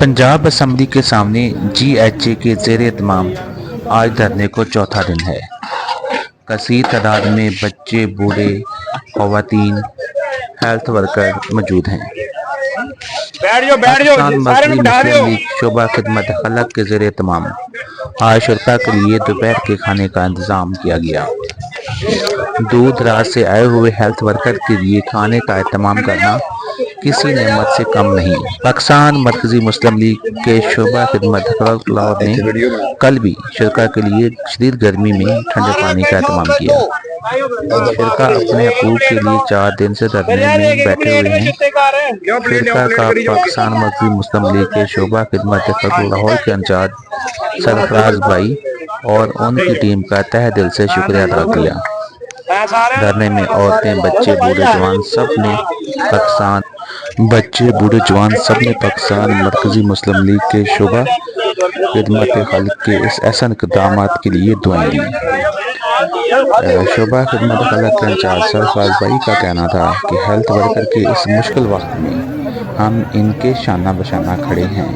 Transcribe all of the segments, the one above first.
Punjab assembly के सामने GHA के ज़ेर एहतमाम आज धरने को चौथा दिन है। कसीर तादाद में बच्चे, बूढ़े, ख़वातीन, हेल्थ वर्कर मौजूद हैं। पाकिस्तान मज़हबी मुस्लिम लीग शोबा खिदमत खलक के ज़ेर एहतमाम आज शुरका के लिए दोपहर के खाने का इंतज़ाम किया गया। दूर दराज से आए हुए हेल्थ वर्कर के लिए खाने का एहतमाम करना किसी नेमत से कम नहीं। पाकिस्तान मरकज़ी मुस्लिम लीग के शोबा खिदमत खलक लाहौर ने कल भी शुरका के लिए शदीद गर्मी में ठंडे पानी का एहतमाम किया। शुरका अपने हकूक़ के लिए 4 दिन से धरने में बैठे हुए हैं। शुरका का पाकिस्तान मरकज़ी मुस्लिम लीग के शोबा खिदमत खलक लाहौर के इंचार्ज सरफराज भाई और उनकी टीम का तहे दिल से शुक्रिया अदा किया। धरने में औरतें, बच्चे, बूढ़े जवान सब ने पाकिस्तान मरकज़ी मुस्लिम लीग के शोबा खिदमत खलक के इस अहसन इक़दामात के लिए दुआएं दी। शोबा खिदमत खलक के इंचार्ज सरफराज भाई का कहना था कि हेल्थ वर्कर के इस मुश्किल वक्त में हम इनके शाना बशाना खड़े हैं।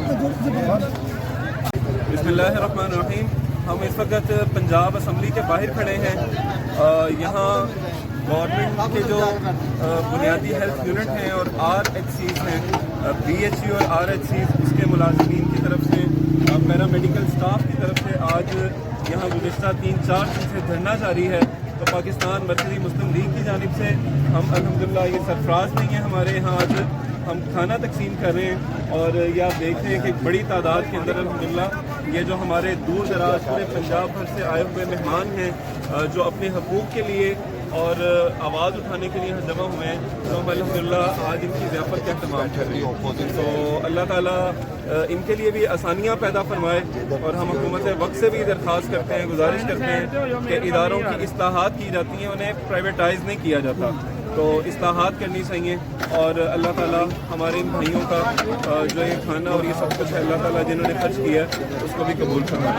बिस्मिल्लाहिर्रहमानिर्रहीम। हम इस वक्त पंजाब असम्बली के बाहर खड़े हैं। यहाँ गवर्नमेंट के जो बुनियादी हेल्थ यूनिट हैं और RHCs हैं, BHC और RHCs, उसके मुलाजिमीन की तरफ से, पैरामेडिकल स्टाफ की तरफ से आज यहाँ गुज़िश्ता 3-4 दिन से धरना जारी है। तो पाकिस्तान मरकज़ी मुस्लिम लीग की जानिब से हम अल्हम्दुलिल्लाह, ये सरफराज नहीं है हमारे यहाँ, आज हम खाना तकसीम कर रहे हैं। और ये आप देख रहे हैं कि बड़ी तादाद के अंदर अल्हम्दुलिल्लाह ये जो हमारे दूर दराज पूरे पंजाब भर से आए हुए मेहमान हैं, जो अपने हकूक़ के लिए और आवाज़ उठाने के लिए यहाँ जमा हुए हैं, तो हम अल्हम्दुलिल्लाह आज इनकी ज़ियाफ़त का एहतमाम कर रहे हैं। तो अल्लाह ताला इनके लिए भी आसानियाँ पैदा फरमाए। और हम हुकूमत वक्त से भी दरख्वास्त करते हैं, गुजारिश करते हैं कि इदारों की इस्लाहात की जाती हैं, उन्हें प्राइवेटाइज़ नहीं किया जाता। तो इस्लाहात करनी चाहिए। और अल्लाह ताला हमारे इन भाइयों का जो ये खाना और ये सब कुछ है, अल्लाह ताला जिन्होंने खर्च किया है उसको भी कबूल फरमाए।